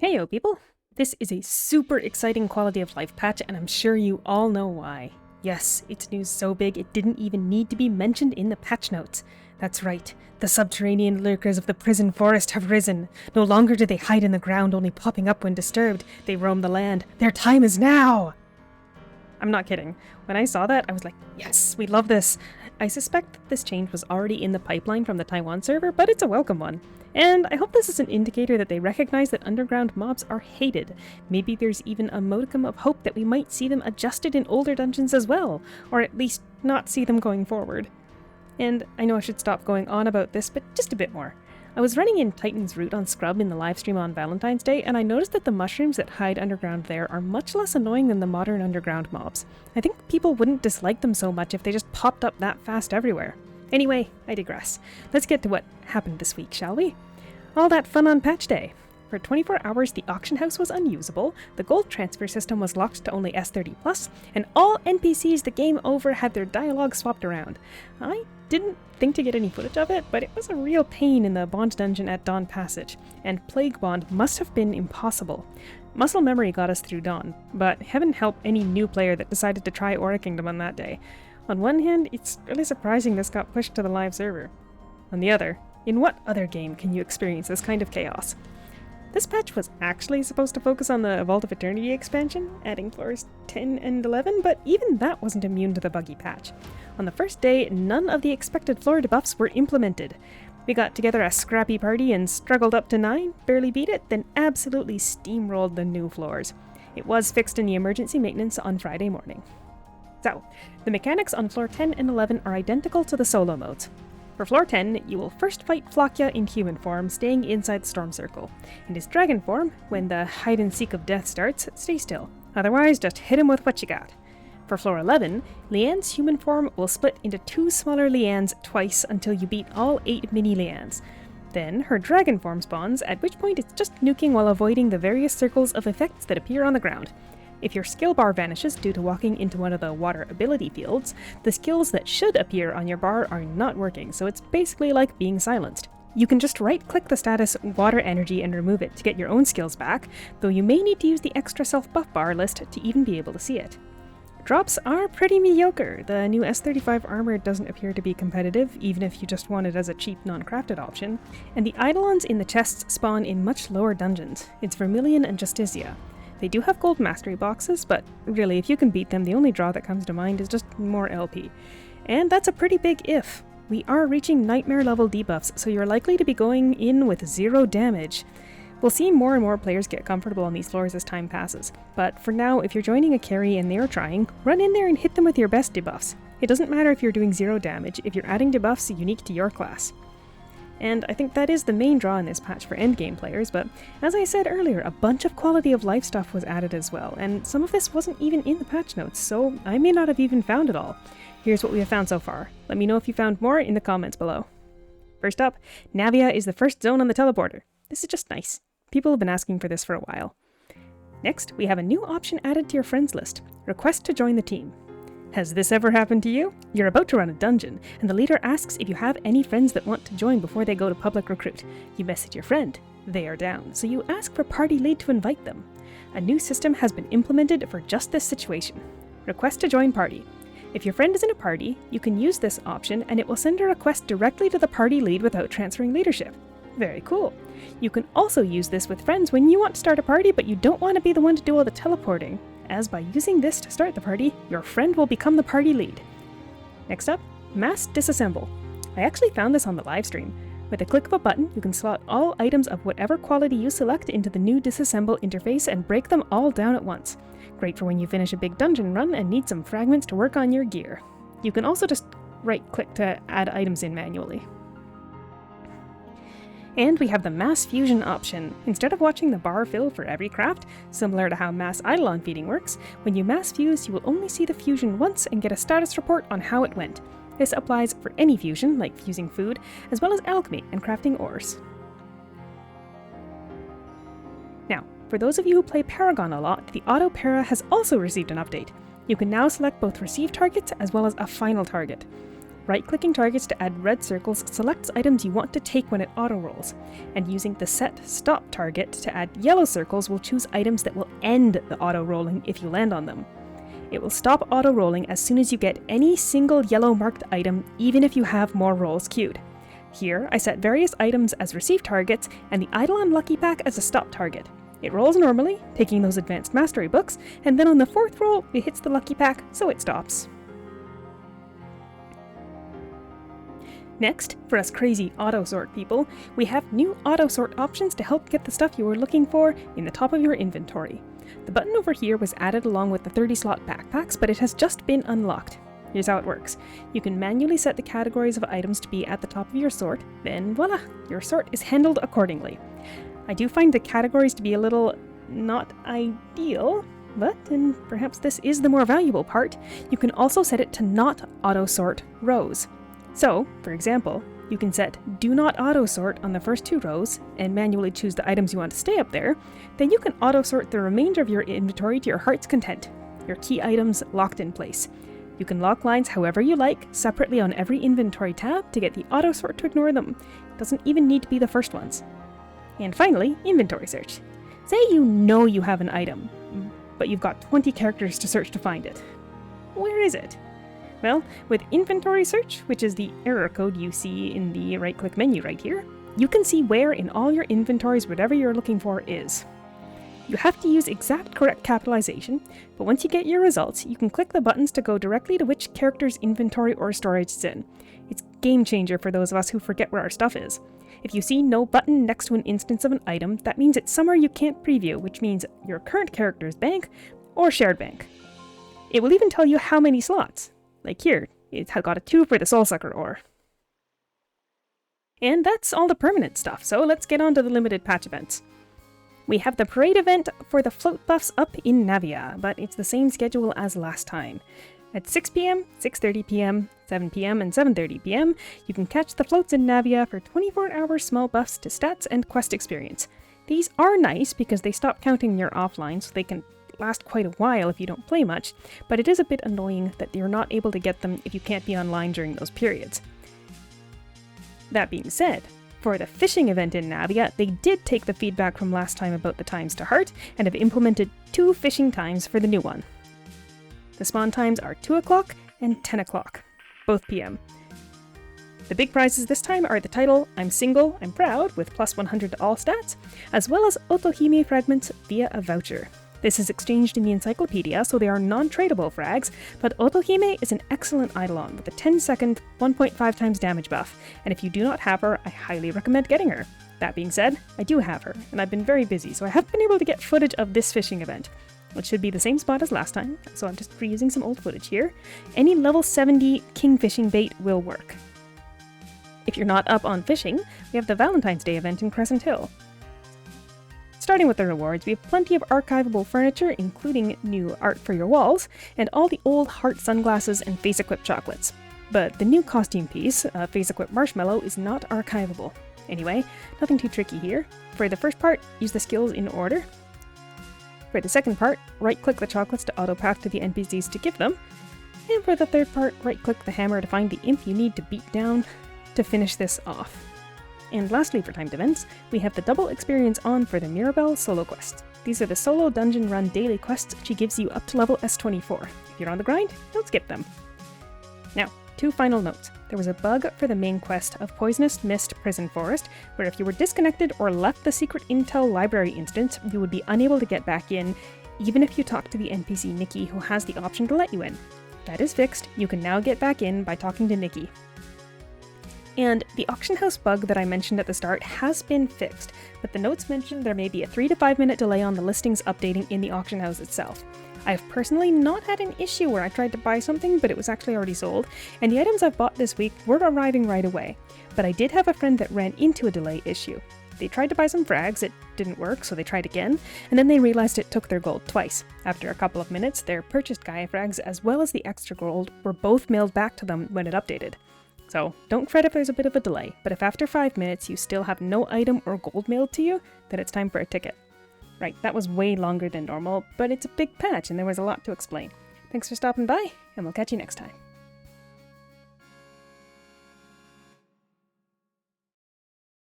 Heyo people! This is a super exciting quality of life patch and I'm sure you all know why. Yes, it's news so big it didn't even need to be mentioned in the patch notes. That's right, the subterranean lurkers of the prison forest have risen. No longer do they hide in the ground, only popping up when disturbed. They roam the land. Their time is now! I'm not kidding. When I saw that, I was like, yes, we love this! I suspect that this change was already in the pipeline from the Taiwan server, but it's a welcome one. And I hope this is an indicator that they recognize that underground mobs are hated. Maybe there's even a modicum of hope that we might see them adjusted in older dungeons as well, or at least not see them going forward. And I know I should stop going on about this, but just a bit more. I was running in Titan's Root on Scrub in the livestream on Valentine's Day, and I noticed that the mushrooms that hide underground there are much less annoying than the modern underground mobs. I think people wouldn't dislike them so much if they just popped up that fast everywhere. Anyway, I digress. Let's get to what happened this week, shall we? All that fun on patch day. For 24 hours, the auction house was unusable, the gold transfer system was locked to only S30+, and all NPCs the game over had their dialogue swapped around. I didn't think to get any footage of it, but it was a real pain in the Bond dungeon at Dawn Passage, and Plague Bond must have been impossible. Muscle memory got us through Dawn, but heaven help any new player that decided to try Aura Kingdom on that day. On one hand, it's really surprising this got pushed to the live server. On the other, in what other game can you experience this kind of chaos? This patch was actually supposed to focus on the Vault of Eternity expansion, adding floors 10 and 11, but even that wasn't immune to the buggy patch. On the first day, none of the expected floor debuffs were implemented. We got together a scrappy party and struggled up to 9, barely beat it, then absolutely steamrolled the new floors. It was fixed in the emergency maintenance on Friday morning. So, the mechanics on floor 10 and 11 are identical to the solo modes. For floor 10, you will first fight Flakya in human form, staying inside the storm circle. In his dragon form, when the hide-and-seek of death starts, stay still. Otherwise, just hit him with what you got. For floor 11, Leanne's human form will split into 2 smaller Leannes twice until you beat all 8 mini Leannes. Then, her dragon form spawns, at which point it's just nuking while avoiding the various circles of effects that appear on the ground. If your skill bar vanishes due to walking into one of the water ability fields, the skills that should appear on your bar are not working, so it's basically like being silenced. You can just right-click the status Water Energy and remove it to get your own skills back, though you may need to use the extra self-buff bar list to even be able to see it. Drops are pretty mediocre. The new S35 armor doesn't appear to be competitive, even if you just want it as a cheap non-crafted option, and the Eidolons in the chests spawn in much lower dungeons. It's Vermilion and Justicia. They do have gold mastery boxes, but really, if you can beat them, the only draw that comes to mind is just more LP. And that's a pretty big if. We are reaching nightmare level debuffs, so you're likely to be going in with 0 damage. We'll see more and more players get comfortable on these floors as time passes, but for now, if you're joining a carry and they're trying, run in there and hit them with your best debuffs. It doesn't matter if you're doing 0 damage, if you're adding debuffs unique to your class. And I think that is the main draw in this patch for endgame players, but as I said earlier, a bunch of quality of life stuff was added as well, and some of this wasn't even in the patch notes, so I may not have even found it all. Here's what we have found so far. Let me know if you found more in the comments below. First up, Navea is the first zone on the teleporter. This is just nice. People have been asking for this for a while. Next, we have a new option added to your friends list, request to join the team. Has this ever happened to you? You're about to run a dungeon, and the leader asks if you have any friends that want to join before they go to public recruit. You message your friend. They are down, so you ask for party lead to invite them. A new system has been implemented for just this situation. Request to join party. If your friend is in a party, you can use this option and it will send a request directly to the party lead without transferring leadership. Very cool. You can also use this with friends when you want to start a party but you don't want to be the one to do all the teleporting, as by using this to start the party, your friend will become the party lead. Next up, Mass Disassemble. I actually found this on the livestream. With a click of a button, you can slot all items of whatever quality you select into the new Disassemble interface and break them all down at once. Great for when you finish a big dungeon run and need some fragments to work on your gear. You can also just right-click to add items in manually. And we have the Mass Fusion option. Instead of watching the bar fill for every craft, similar to how Mass Eidolon feeding works, when you mass fuse, you will only see the fusion once and get a status report on how it went. This applies for any fusion, like fusing food, as well as alchemy and crafting ores. Now, for those of you who play Paragon a lot, the Auto Para has also received an update. You can now select both receive targets as well as a final target. Right-clicking targets to add red circles selects items you want to take when it auto-rolls, and using the Set Stop target to add yellow circles will choose items that will end the auto-rolling if you land on them. It will stop auto-rolling as soon as you get any single yellow marked item, even if you have more rolls queued. Here, I set various items as receive targets and the Eidolon Lucky Pack as a stop target. It rolls normally, taking those advanced mastery books, and then on the 4th roll, it hits the Lucky Pack, so it stops. Next, for us crazy auto-sort people, we have new auto-sort options to help get the stuff you were looking for in the top of your inventory. The button over here was added along with the 30-slot backpacks, but it has just been unlocked. Here's how it works. You can manually set the categories of items to be at the top of your sort, then voila, your sort is handled accordingly. I do find the categories to be a little not ideal, but, and perhaps this is the more valuable part, you can also set it to not auto-sort rows. So, for example, you can set Do Not Auto-Sort on the first 2 rows and manually choose the items you want to stay up there. Then you can auto-sort the remainder of your inventory to your heart's content, your key items locked in place. You can lock lines however you like, separately on every inventory tab to get the auto-sort to ignore them. It doesn't even need to be the first ones. And finally, Inventory Search. Say you know you have an item, but you've got 20 characters to search to find it. Where is it? Well, with Inventory Search, which is the error code you see in the right-click menu right here, you can see where in all your inventories whatever you're looking for is. You have to use exact correct capitalization, but once you get your results, you can click the buttons to go directly to which character's inventory or storage it's in. It's a game changer for those of us who forget where our stuff is. If you see no button next to an instance of an item, that means it's somewhere you can't preview, which means your current character's bank or shared bank. It will even tell you how many slots. Like here, it's got a 2 for the Soulsucker ore. And that's all the permanent stuff, so let's get on to the limited patch events. We have the parade event for the float buffs up in Navea, but it's the same schedule as last time. At 6 PM, 6:30 PM, 7 PM, and 7:30 PM, you can catch the floats in Navea for 24-hour small buffs to stats and quest experience. These are nice because they stop counting your offline, so they can last quite a while if you don't play much, but it is a bit annoying that you're not able to get them if you can't be online during those periods. That being said, for the fishing event in Navea, they did take the feedback from last time about the times to heart and have implemented 2 fishing times for the new one. The spawn times are 2 o'clock and 10 o'clock, both PM. The big prizes this time are the title I'm Single, I'm Proud with plus 100 to all stats, as well as Otohime fragments via a voucher. This is exchanged in the encyclopedia, so they are non-tradable frags, but Otohime is an excellent Eidolon with a 10-second 1.5 times damage buff, and if you do not have her, I highly recommend getting her. That being said, I do have her, and I've been very busy, so I haven't been able to get footage of this fishing event. It should be the same spot as last time, so I'm just reusing some old footage here. Any level 70 king fishing bait will work. If you're not up on fishing, we have the Valentines Day event in Crescent Hill. Starting with the rewards, we have plenty of archivable furniture, including new art for your walls, and all the old heart sunglasses and face-equipped chocolates. But the new costume piece, face-equipped marshmallow, is not archivable. Anyway, nothing too tricky here. For the first part, use the skills in order. For the second part, right-click the chocolates to auto-path to the NPCs to give them. And for the third part, right-click the hammer to find the imp you need to beat down to finish this off. And lastly for timed events, we have the double experience on for the Mirabelle solo quests. These are the solo dungeon run daily quests she gives you up to level S24. If you're on the grind, don't skip them. Now, 2 final notes. There was a bug for the main quest of Poisonous Mist Prison Forest, where if you were disconnected or left the secret intel library instance, you would be unable to get back in, even if you talk to the NPC Nikki, who has the option to let you in. That is fixed. You can now get back in by talking to Nikki. And the auction house bug that I mentioned at the start has been fixed, but the notes mentioned there may be a 3 to 5 minute delay on the listings updating in the auction house itself. I have personally not had an issue where I tried to buy something but it was actually already sold, and the items I've bought this week were arriving right away. But I did have a friend that ran into a delay issue. They tried to buy some frags, it didn't work, so they tried again, and then they realized it took their gold twice. After a couple of minutes, their purchased Gaia frags as well as the extra gold were both mailed back to them when it updated. So don't fret if there's a bit of a delay, but if after 5 minutes you still have no item or gold mailed to you, then it's time for a ticket. Right, that was way longer than normal, but it's a big patch and there was a lot to explain. Thanks for stopping by, and we'll catch you next time.